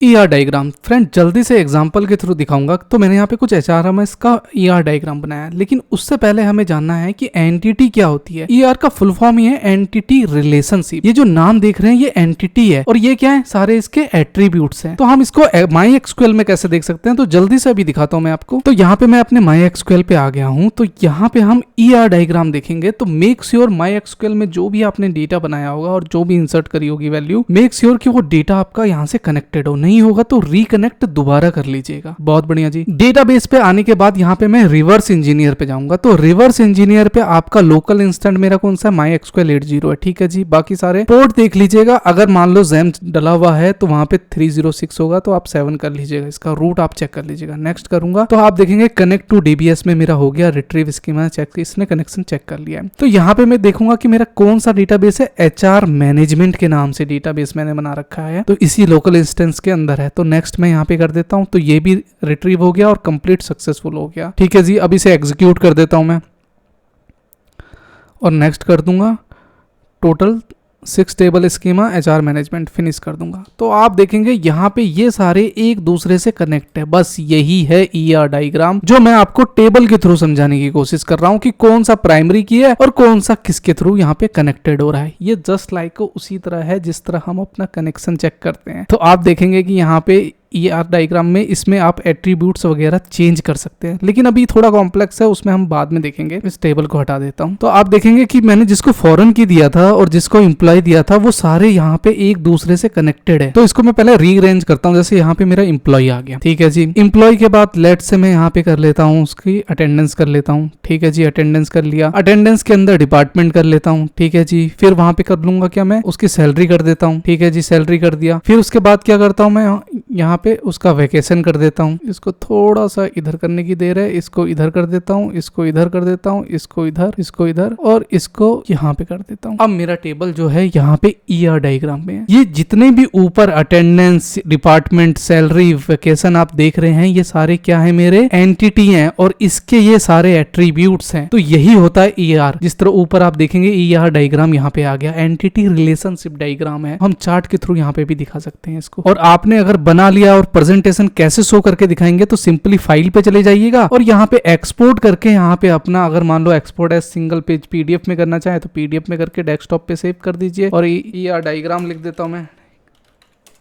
ER diagram friend जल्दी से example के थ्रू दिखाऊंगा। तो मैंने यहाँ पे कुछ HRMS का ER डायग्राम बनाया है, लेकिन उससे पहले हमें जानना है कि एंटिटी क्या होती है। ER का फुल फॉर्म ही है एंटिटी रिलेशनशिप। ये जो नाम देख रहे हैं ये एंटिटी है और ये क्या है, सारे इसके एट्रीब्यूट्स हैं। तो हम इसको MySQL में कैसे देख सकते हैं, तो जल्दी से अभी दिखाता हूँ मैं आपको। तो यहाँ पे मैं अपने MySQL पे आ गया हूँ। तो यहाँ पे हम ER डायग्राम देखेंगे। तो मेक श्योर MySQL में जो भी आपने डेटा बनाया होगा और जो भी इंसर्ट करी होगी वैल्यू, मेक श्योर कि वो डेटा आपका यहाँ से कनेक्टेड हो। नहीं होगा तो रिकनेक्ट दोबारा कर लीजिएगा। बहुत बढ़िया जी। डेटाबेस पे आने के बाद यहाँ पे मैं रिवर्स इंजीनियर पे जाऊंगा। तो रिवर्स इंजीनियर पे आपका लोकल इंस्टेंट मेरा कौन सा MySQL 80 है, ठीक है जी। बाकी सारे पोर्ट देख लीजिएगा। अगर मान लो XAMPP डला हुआ है तो वहां पे 306 होगा, तो आप 7 कर लीजिएगा। इसका रूट आप चेक कर लीजिएगा। नेक्स्ट करूंगा तो आप देखेंगे कनेक्ट टू DBS में मेरा हो गया रिट्रीव स्कीमा चेक, इसने कनेक्शन चेक कर लिया है। तो यहाँ पे मैं देखूंगा कि मेरा कौन सा डेटाबेस है, HR मैनेजमेंट के नाम से डेटाबेस मैंने बना रखा है, तो इसी लोकल इंस्टेंस के अंदर है। तो नेक्स्ट मैं यहाँ पे कर देता हूँ। तो ये भी रिट्रीव हो गया और कंप्लीट सक्सेसफुल हो गया, ठीक है जी। अब इसे एग्जीक्यूट कर देता हूँ मैं और नेक्स्ट कर दूंगा। Total 6 table schema HR management finish कर दूंगा। तो आप देखेंगे यहाँ पे ये सारे एक दूसरे से कनेक्ट है। बस यही है ER डायग्राम, जो मैं आपको टेबल के थ्रू समझाने की कोशिश कर रहा हूँ कि कौन सा प्राइमरी की है और कौन सा किसके थ्रू यहाँ पे कनेक्टेड हो रहा है। ये जस्ट लाइक उसी तरह है जिस तरह हम अपना कनेक्शन चेक करते हैं। तो आप देखेंगे कि यहाँ पे ER डायग्राम में इसमें आप एट्रीब्यूट्स वगैरह चेंज कर सकते हैं, लेकिन अभी थोड़ा कॉम्प्लेक्स है, उसमें हम बाद में देखेंगे। इस टेबल को हटा देता हूं। तो आप देखेंगे कि मैंने जिसको फॉरेन की दिया था और जिसको एम्प्लॉय दिया था वो सारे यहाँ पे एक दूसरे से कनेक्टेड है। तो इसको मैं पहले रीअरेंज करता हूँ। जैसे यहाँ पे मेरा एम्प्लॉय आ गया, ठीक है जी। एम्प्लॉय के बाद लेट से मैं यहाँ पे कर लेता हूँ उसकी अटेंडेंस कर लेता हूँ, ठीक है जी। अटेंडेंस कर लिया। अटेंडेंस के अंदर डिपार्टमेंट कर लेता हूँ, ठीक है जी। फिर वहां पे कर लूंगा क्या, मैं उसकी सैलरी कर देता हूँ, ठीक है जी। सैलरी कर दिया। फिर उसके बाद क्या करता हूँ मैं, यहाँ पे उसका वेकेशन कर देता हूँ। इसको थोड़ा सा इधर करने की देर है, इसको इधर कर देता हूँ, इसको इधर कर देता हूँ, इसको इधर, इसको इधर और इसको यहाँ पे कर देता हूँ। अब मेरा टेबल जो है यहाँ पे ER डायग्राम में है। ये जितने भी ऊपर अटेंडेंस, डिपार्टमेंट, सैलरी, वेकेशन आप देख रहे हैं, ये सारे क्या है, मेरे एंटिटी हैं और इसके ये सारे एट्रीब्यूट्स हैं। तो यही होता है ER। जिस तरह ऊपर आप देखेंगे ER डायग्राम यहाँ पे आ गया, एंटिटी रिलेशनशिप डायग्राम है। हम चार्ट के थ्रू यहाँ पे भी दिखा सकते हैं इसको। और आपने अगर बना लिया और प्रेजेंटेशन कैसे शो करके दिखाएंगे, तो सिंपली फाइल पे चले जाइएगा और यहाँ पे एक्सपोर्ट करके यहाँ पे अपना, अगर मान लो export as single page PDF में करना चाहे तो PDF में करके डेस्कटॉप पे सेव कर दीजिए। और ER डायग्राम लिख देता हूँ मैं।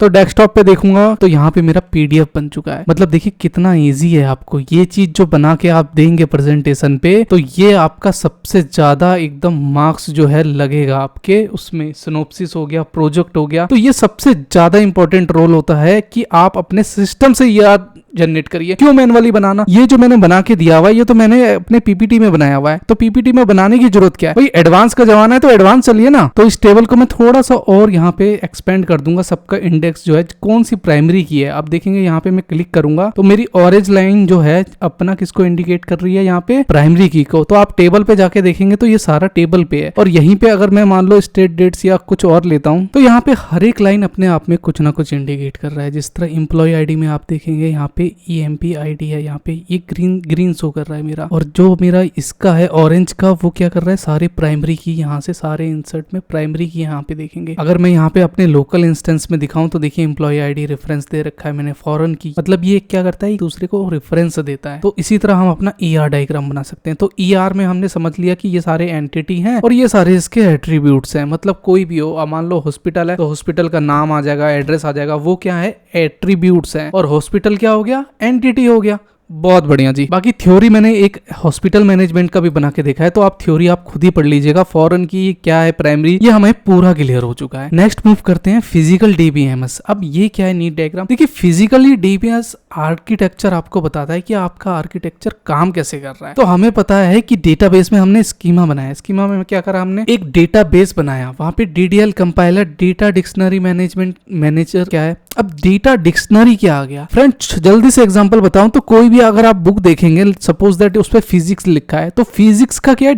तो डेस्कटॉप पे देखूंगा तो यहाँ पे मेरा PDF बन चुका है। मतलब देखिए कितना इजी है। आपको ये चीज जो बना के आप देंगे प्रेजेंटेशन पे, तो ये आपका सबसे ज्यादा एकदम मार्क्स जो है लगेगा आपके उसमें। सिनोप्सिस हो गया, प्रोजेक्ट हो गया, तो ये सबसे ज्यादा इंपॉर्टेंट रोल होता है कि आप अपने सिस्टम से ER जनरेट करिए। क्यों मैनुअली बनाना, ये जो मैंने बना के दिया हुआ है ये तो मैंने अपने PPT में बनाया हुआ है। तो PPT में बनाने की जरूरत क्या है भाई, एडवांस का जमाना है तो एडवांस चलिए ना। तो इस टेबल को मैं थोड़ा सा और यहाँ पे एक्सपेंड कर दूंगा। सबका इंडेक्स जो है कौन सी प्राइमरी की है, अब देखेंगे यहाँ पे मैं क्लिक करूंगा तो मेरी ऑरेंज लाइन जो है अपना किसको इंडिकेट कर रही है, यहाँ पे प्राइमरी की को। तो आप टेबल पे जाके देखेंगे तो ये सारा टेबल पे है। और यहीं पे अगर मैं मान लो स्टेट डेट्स या कुछ और लेता हूँ तो यहाँ पे हर एक लाइन अपने आप में कुछ ना कुछ इंडिकेट कर रहा है। जिस तरह एम्प्लॉय ID में आप देखेंगे यहाँ पे EMP ID है, यहाँ पे ये ग्रीन शो कर रहा है मेरा। और जो मेरा इसका है ऑरेंज का, वो क्या कर रहा है, सारे प्राइमरी की यहाँ से सारे इंसर्ट में प्राइमरी की यहाँ पे देखेंगे। अगर मैं यहाँ पे अपने लोकल इंस्टेंस में दिखाऊं तो देखिए एम्प्लॉय ID रेफरेंस दे रखा है मैंने फॉरेन की। मतलब ये क्या करता है, एक दूसरे को रेफरेंस देता है। तो इसी तरह हम अपना ER डायग्राम बना सकते हैं। तो ER में हमने समझ लिया कि ये सारे एंटिटी हैं और ये सारे इसके एट्रीब्यूट्स हैं। मतलब कोई भी हो, मान लो हॉस्पिटल है तो हॉस्पिटल का नाम आ जाएगा, एड्रेस आ जाएगा, वो क्या है, एट्रीब्यूट्स हैं। और हॉस्पिटल क्या हो गया, एंटिटी हो गया। बहुत बढ़िया जी। बाकी थ्योरी मैंने एक हॉस्पिटल मैनेजमेंट का भी बना के देखा है, तो आप थ्योरी आप खुद ही पढ़ लीजिएगा। फॉरेन की क्या है, प्राइमरी, ये हमें पूरा क्लियर हो चुका है। नेक्स्ट मूव करते हैं फिजिकल DBMS। अब ये क्या है, नीड डायग्राम। देखिए फिजिकली DBMS आर्किटेक्चर आपको बताता है कि आपका आर्किटेक्चर काम कैसे कर रहा है। तो हमें पता है कि डेटाबेस में हमने स्कीमा बनाया। स्कीमा में क्या करा, हमने एक डेटाबेस बनाया, वहां पे DDL compiler, data dictionary management manager क्या है। अब डेटा डिक्शनरी क्या आ गया फ्रेंड्स, जल्दी से एग्जांपल बताऊं तो कोई भी अगर आप बुक देखेंगे, सपोज दैट उस पर फिजिक्स लिखा है, तो फिजिक्स का क्या है,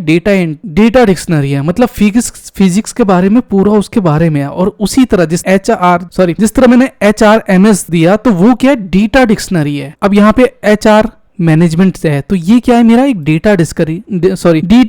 डेटा डिक्शनरी है। मतलब फिजिक्स के बारे में पूरा उसके बारे में है। और उसी तरह जिस तरह मैंने HRMS दिया तो वो क्या है, डेटा डिक्शनरी है। अब यहाँ पे HR मैनेजमेंट से है। तो ये क्या है, मेरा एक data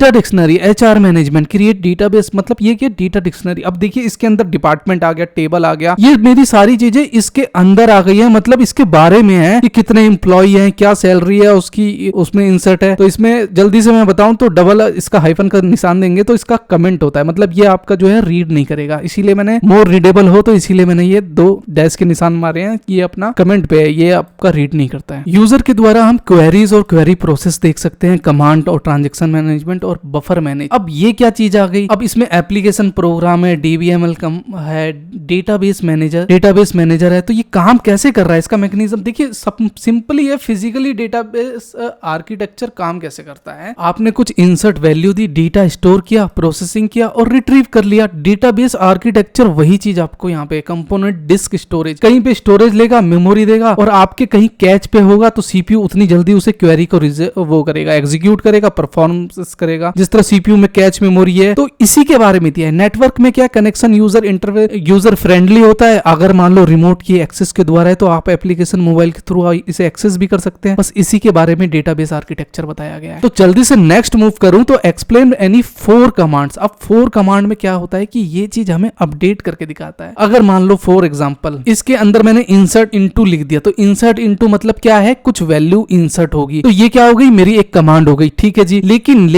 dictionary HR management create database, मतलब ये क्या डेटा डिक्शनरी। अब देखिए इसके अंदर डिपार्टमेंट आ गया, टेबल आ गया, ये मेरी सारी चीजें इसके अंदर आ गई है, मतलब इसके बारे में है कि कितने एम्प्लॉय हैं, क्या सैलरी है उसकी, उसमें इंसर्ट है। तो इसमें जल्दी से मैं बताऊं तो डबल इसका हाइफन का निशान देंगे तो इसका कमेंट होता है, मतलब ये आपका जो है रीड नहीं करेगा, इसीलिए मैंने मोर रीडेबल हो तो इसीलिए मैंने ये 2 डैश के निशान मारे हैं, ये अपना कमेंट पे है, ये आपका रीड नहीं करता है। यूजर के द्वारा हम क्वेरीज और क्वेरी प्रोसेस देख सकते हैं, कमांड और ट्रांजेक्शन मैनेजमेंट और बफर मैनेज। अब ये क्या चीज आ गई, अब इसमें एप्लीकेशन प्रोग्राम है, डीबीएमएल है, डेटाबेस मैनेजर है। तो ये काम कैसे कर रहा है, इसका मैकेनिज्म देखिए सिंपली है। फिजिकली डेटाबेस आर्किटेक्चर काम कैसे करता है, आपने कुछ इंसर्ट वैल्यू दी, डेटा स्टोर किया, प्रोसेसिंग किया और रिट्रीव कर लिया। डेटाबेस आर्किटेक्चर वही चीज आपको यहाँ पे कंपोनेंट, डिस्क स्टोरेज, कहीं पे स्टोरेज लेगा, मेमोरी देगा, और आपके कहीं कैच पे होगा तो सीपीयू उतनी जल्दी उसे क्वेरी को वो करेगा, एग्जीक्यूट करेगा, परफॉर्मेंस करेगा। जिस तरह सीपीयू में कैच मेमोरी है तो इसी के बारे में दिया है। नेटवर्क में क्या कनेक्शन यूजर फ्रेंडली होता है, अगर मान लो रिमोट की एक्सेस के द्वारा है तो आप एप्लीकेशन मोबाइल के थ्रू इसे एक्सेस भी कर सकते हैं। बस इसी के बारे में डेटाबेस आर्किटेक्चर बताया गया है। तो जल्दी से नेक्स्ट मूव करूं तो एक्सप्लेन एनी 4 कमांड्स। अब 4 कमांड में क्या होता है कि ये चीज हमें अपडेट करके दिखाता है। अगर मान लो फॉर एग्जांपल इसके अंदर मैंने इंसर्ट इनटू लिख दिया, तो इंसर्ट इनटू मतलब क्या है, कुछ वैल्यू इंसर्ट होगी, तो ये क्या हो गई, मेरी एक कमांड हो गई, ठीक है जी। लेकिन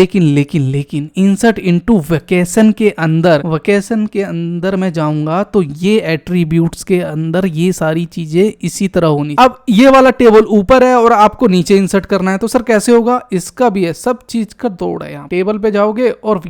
इंसर्ट इनटू वेकेशन के अंदर मैं जाऊंगा तो ये एट्रीब्यूट्स के अंदर ये सारी चीजें इसी तरह होनी। अब ये वाला टेबल ऊपर है और आपको नीचे इंसर्ट करना है, तो सर कैसे होगा, इसका भी है, सब चीज का दौड़ है। यहाँ टेबल पे जाओगे और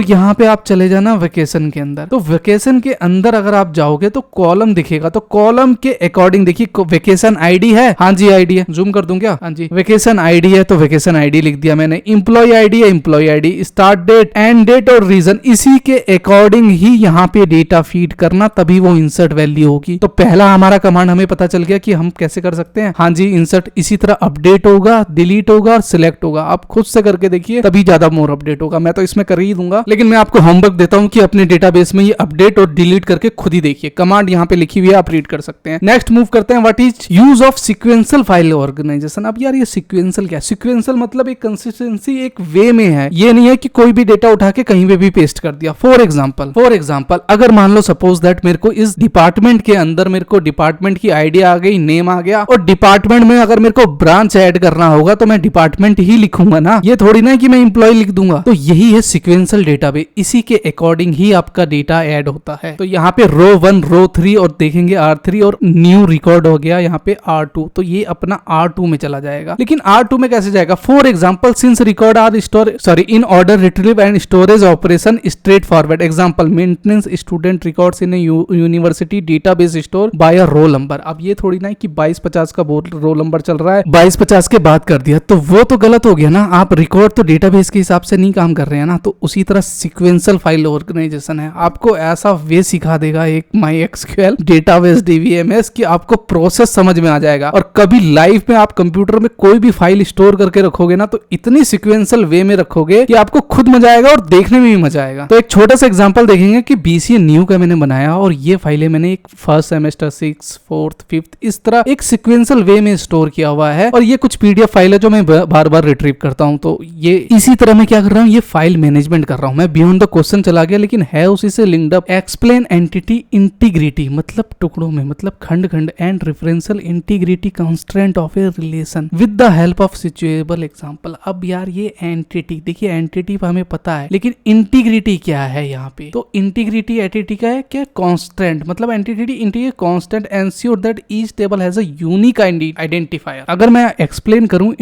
यहाँ पे आप चले जाना वेकेशन के अंदर। तो वेकेशन के अंदर अगर आप जाओगे तो कॉलम दिखेगा, तो कॉलम के अकॉर्डिंग देखिए वेकेशन आईडी है, हाँ जी आईडी है, जूम कर दूं क्या, हाँ जी वेकेशन आईडी है, तो वेकेशन आईडी लिख दिया मैंने। एम्प्लॉय आईडी है, employ ID, start date, end date और रीजन, इसी के अकॉर्डिंग ही यहाँ पे डेटा फीड करना, तभी वो इंसर्ट वैल्यू होगी। तो पहला हमारा कमांड हमें पता चल गया कि हम कैसे कर सकते हैं, हाँ जी इंसर्ट। इसी तरह अपडेट होगा, डिलीट होगा और सिलेक्ट होगा। आप खुद से करके देखिए, तभी ज्यादा मोर अपडेट होगा। मैं तो इसमें कर ही दूंगा, लेकिन मैं आपको होमवर्क देता हूं कि अपने डेटाबेस में ये अपडेट और डिलीट करके खुद ही देखिए। कमांड यहाँ पे लिखी हुई है, आप रीड कर सकते हैं। नेक्स्ट मूव करते हैं, what is use of sequential file organisation. अब यार ये सीक्वेंशियल क्या है, सीक्वेंशियल मतलब एक कंसिस्टेंसी, एक वे में है, ये नहीं है कि कोई भी डेटा उठा के कहीं पे भी पेस्ट कर दिया। फॉर एग्जांपल अगर मान लो सपोज दैट मेरे को इस डिपार्टमेंट के अंदर मेरे को डिपार्टमेंट की आईडी आ गई, नेम आ गया, और डिपार्टमेंट में अगर मेरे को ब्रांच ऐड करना होगा तो मैं डिपार्टमेंट ही लिखूंगा ना, ये थोड़ी ना कि मैं एम्प्लॉय लिख दूंगा। तो यही है सीक्वेंशियल डेटाबेस, इसी के अकॉर्डिंग ही आपका डेटा ऐड होता है। तो यहाँ पे रो 1, रो 3 और देखेंगे R3 और न्यू रिकॉर्ड हो गया यहाँ पे R2, तो ये अपना R2 में चला जाएगा। लेकिन R2 में कैसे जाएगा, for example since record are in order retrieve and storage operation straightforward. Example maintenance student records in university database store by a roll number. अब ये थोड़ी ना कि 2250 का रोल नंबर चल रहा है, 2250 के बाद कर दिया तो वो तो गलत हो गया ना। आप रिकॉर्ड तो डेटाबेस के हिसाब से नहीं काम कर रहे हैं ना। तो उसी तरह सीक्वेंशियल फाइल ऑर्गेनाइजेशन है, आपको ऐसा वे सिखा देगा एक MySQL डेटाबेस DBMS कि आपको प्रोसेस समझ में आ जाएगा। और कभी लाइफ में आप कंप्यूटर में कोई भी फाइल स्टोर करके रखोगे ना, तो इतनी सीक्वेंशियल वे में रखोगे कि आपको खुद मजा आएगा और देखने में भी मजा आएगा। तो एक छोटा सा एग्जांपल देखेंगे कि BCA न्यू का मैंने बनाया और ये फाइलें मैंने एक first semester 6th 4th 5th इस तरह एक सीक्वेंशियल वे में स्टोर किया हुआ है। और ये कुछ PDF फाइल है जो मैं बार बार रिट्रीव करता हूँ। तो ये इसी तरह मैं क्या कर रहा हूँ, ये फाइल मैनेजमेंट कर रहा हूँ। मैं बियॉन्ड द क्वेश्चन चला गया, लेकिन है उसी से linked up. Explain entity integrity मतलब टुकड़ों में, मतलब खंड and referential integrity constraint of a relation with the help of suitable example. अब यार ये एंटिटी देखिए, एंटिटी हमें पता है, लेकिन इंटीग्रिटी क्या है यहाँ पे। तो इंटीग्रिटी एंटिटी का है क्या, कांस्टेंट, मतलब entity constant ensure that each table has a unique identifier. अगर मैं एक्सप्लेन करूं,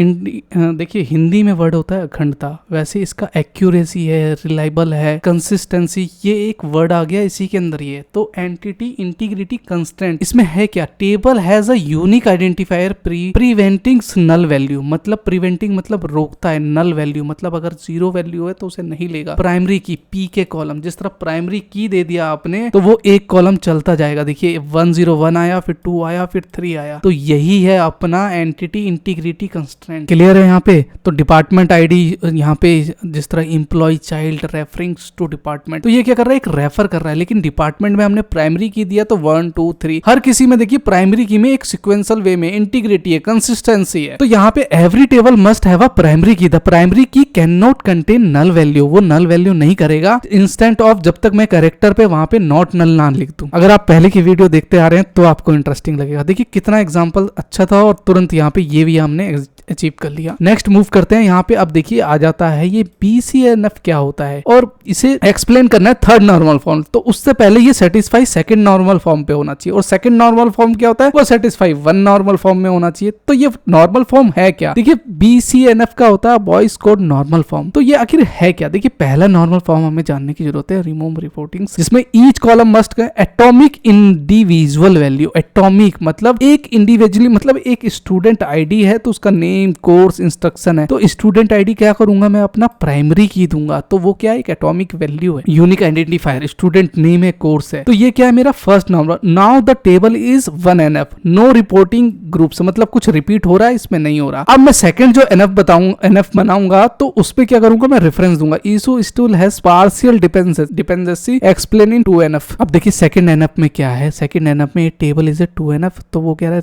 देखिए हिंदी में वर्ड होता है अखंडता, वैसे इसका एक्यूरेसी है, रिलायबल है, कंसिस्टेंसी, ये एक वर्ड आ गया इसी के अंदर ये। तो एंटिटी इंटीग्रिटी कंस्टेंट, इसमें है क्या, table has a unique identifier preventing null value, मतलब प्रिवेंटिंग मतलब रोकता है, नल वैल्यू मतलब अगर 0 वैल्यू है तो उसे नहीं लेगा। प्राइमरी की P के कॉलम, जिस तरह प्राइमरी की दे दिया आपने तो वो एक कॉलम चलता जाएगा। देखिए 101 आया, फिर 2 आया, फिर 3 आया। तो यही है अपना एंटिटी इंटीग्रिटी कंस्ट्रेंट। क्लियर है यहाँ पे। तो डिपार्टमेंट आईडी यहाँ पे जिस तरह एम्प्लॉय चाइल्ड रेफरिंग्स टू डिपार्टमेंट, तो ये क्या कर रहा है, एक रेफर कर रहा है। लेकिन डिपार्टमेंट में हमने प्राइमरी की दिया तो 1 2 3 हर किसी में देखिए प्राइमरी की में एक सिक्वेंशियल वे में इंटीग्रिटी है, कंसिस्टेंसी है। है। तो यहाँ पे every table must have a primary key, the primary key can not contain null value, वो नल वैल्यू नहीं करेगा इंस्टेंट ऑफ जब तक मैं कैरेक्टर पे वहां पे नॉट नल ना लिख दूं। अगर आप पहले की वीडियो देखते आ रहे हैं तो आपको इंटरेस्टिंग लगेगा। देखिए कितना एग्जांपल अच्छा था और तुरंत यहाँ पे ये भी हमने अचीव कर लिया। नेक्स्ट मूव करते हैं। यहाँ पे अब देखिए आ जाता है ये BCNF क्या होता है और इसे एक्सप्लेन करना है थर्ड नॉर्मल फॉर्म। तो उससे पहले ये सेटिस्फाई सेकंड नॉर्मल फॉर्म पे होना चाहिए और सेकंड नॉर्मल फॉर्म क्या होता है, वो सेटिस्फाई वन नॉर्मल फॉर्म में होना चाहिए। तो ये नॉर्मल फॉर्म है क्या? देखिए BCNF का होता है वॉइस कोड नॉर्मल फॉर्म। तो ये आखिर है क्या? देखिए पहला नॉर्मल फॉर्म हमें जानने की जरूरत है, रिमूव रिपोर्टिंग, जिसमें each column must atomic individual value. Atomic मतलब एक इंडिविजुअली, मतलब एक स्टूडेंट आईडी है तो उसका नेम, कोर्स, इंस्ट्रक्शन है। तो स्टूडेंट आईडी क्या करूंगा मैं, अपना प्राइमरी की दूंगा। तो वो क्या है, एक एटॉमिक वैल्यू है, यूनिक आइडेंटिफायर। स्टूडेंट नेम है, कोर्स है। तो ये क्या है मेरा first number. Now the table is 1NF, no reporting group से, मतलब कुछ रिपीट हो रहा है, इसमें नहीं हो रहा। अब मैं सेकंड जो NF बनाऊंगा तो उसपे क्या करूंगा, मैं रेफरेंस दूंगा, इशू स्टूल has partial dependency explain in 2NF। अब देखिए सेकंड NF में क्या है, सेकंड NF में टेबल इज ए 2NF, तो वो कह रहा है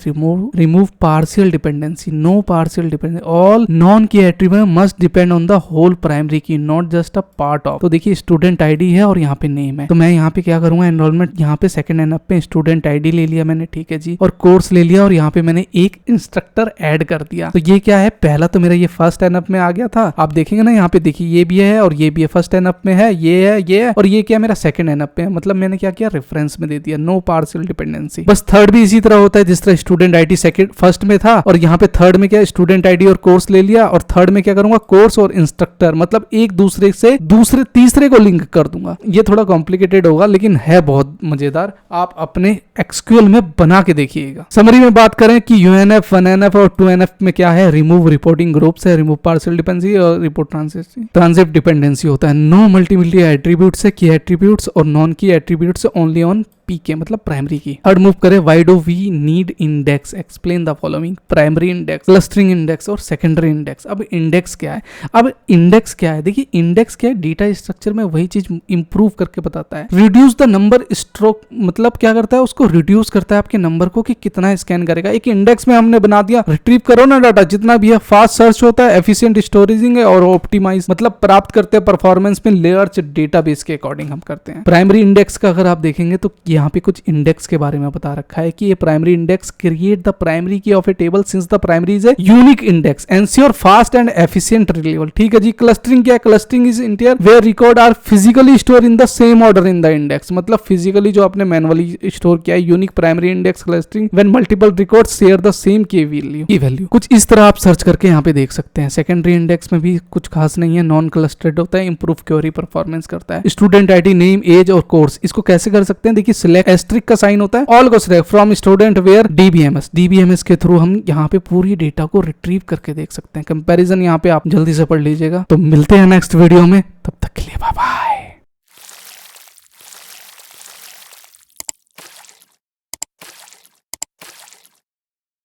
remove partial dependency, no partial dependency, all non key attribute must depend on the whole primary key, not just a part of. तो देखिए स्टूडेंट आईडी है और यहाँ पे नेम है। तो मैं यहाँ पे क्या करूंगा, एनरोलमेंट यहाँ पे सेकंड NF पे स्टूडेंट आईडी ले लिया मैंने, ठीक है जी, और कोर्स ले लिया और यहाँ पे मैंने एक इंस्ट्रक्टर ऐड कर दिया। तो ये क्या है, पहला तो मेरा ये फर्स्ट NF में आ गया था। आप देखेंगे ना यहाँ पे, देखिए ये भी है और ये भी है, फर्स्ट NF में है, ये है और ये क्या मेरा सेकंड NF पे है। मतलब मैंने क्या किया, रेफरेंस में दे दिया, नो पार्शियल डिपेंडेंसी। बस थर्ड भी इसी तरह होता है, जिस तरह स्टूडेंट आईडी सेकंड फर्स्ट में था और यहाँ पे थर्ड में क्या, स्टूडेंट आईडी और कोर्स ले लिया, और थर्ड में क्या करूंगा, कोर्स और इंस्ट्रक्टर, मतलब एक दूसरे से दूसरे तीसरे को लिंक कर दूंगा। ये थोड़ा कॉम्प्लिकेटेड होगा लेकिन है बहुत मजेदार, आप अपने SQL में बना के देखिएगा। समरी में बात करें कि UNF, 1NF और 2NF में क्या है, रिमूव रिपोर्टिंग ग्रुप से, रिमूव पार्शियल डिपेंडेंसी और रिपोर्ट ट्रांजिट डिपेंडेंसी होता है। नो मल्टीपल एट्रीब्यूट्स है, की एट्रीब्यूट्स और non key attributes only on PK, मतलब प्राइमरी की। थर्ड मूव करें, why do we need index, explain the following, primary index, clustering index और secondary index. अब index क्या है, अब इंडेक्स क्या है, देखिए इंडेक्स क्या है, डेटा स्ट्रक्चर में वही चीज इंप्रूव करके बताता है। रिड्यूस द नंबर स्ट्रोक, मतलब क्या करता है, उसको रिड्यूस करता है आपके नंबर को कि कितना स्कैन करेगा। एक इंडेक्स में हमने बना दिया, रिट्रीव करो ना डाटा जितना भी है, फास्ट सर्च होता है, एफिशिएंट स्टोरेजिंग है और ऑप्टिमाइज, मतलब प्राप्त करते हैं परफॉर्मेंस में लेयर्स डेटाबेस के अकॉर्डिंग हम करते हैं। प्राइमरी इंडेक्स का अगर आप देखेंगे तो यहाँ पे कुछ इंडेक्स के बारे में बता रखा है कि ये primary index create the primary key of a table since the primary is a unique index, ensure fast and efficient retrieval. ठीक है जी। क्लस्टरिंग क्या है, clustering is interior where records are physically store in the same order in the index, मतलब physically जो आपने manually store किया है। Unique primary index clustering when multiple records share the same key value. कुछ इस तरह आप सर्च करके यहाँ पे देख सकते हैं। सेकेंडरी इंडेक्स में भी कुछ खास नहीं है, नॉन क्लस्टर्ड होता है, इंप्रूव क्वेरी परफॉर्मेंस करता है। स्टूडेंट आईडी, नेम, एज और कोर्स, इसको कैसे कर सकते हैं, देखिए सिलेक्ट एस्ट्रिक का साइन होता है, ऑल को select from student where DBMS के थ्रू हम यहाँ पे पूरी डेटा को रिट्रीव करके देख सकते हैं। कंपैरिजन यहाँ पे आप जल्दी से पढ़ लीजिएगा। तो मिलते हैं नेक्स्ट वीडियो में, तब तक के लिए बाय बाय।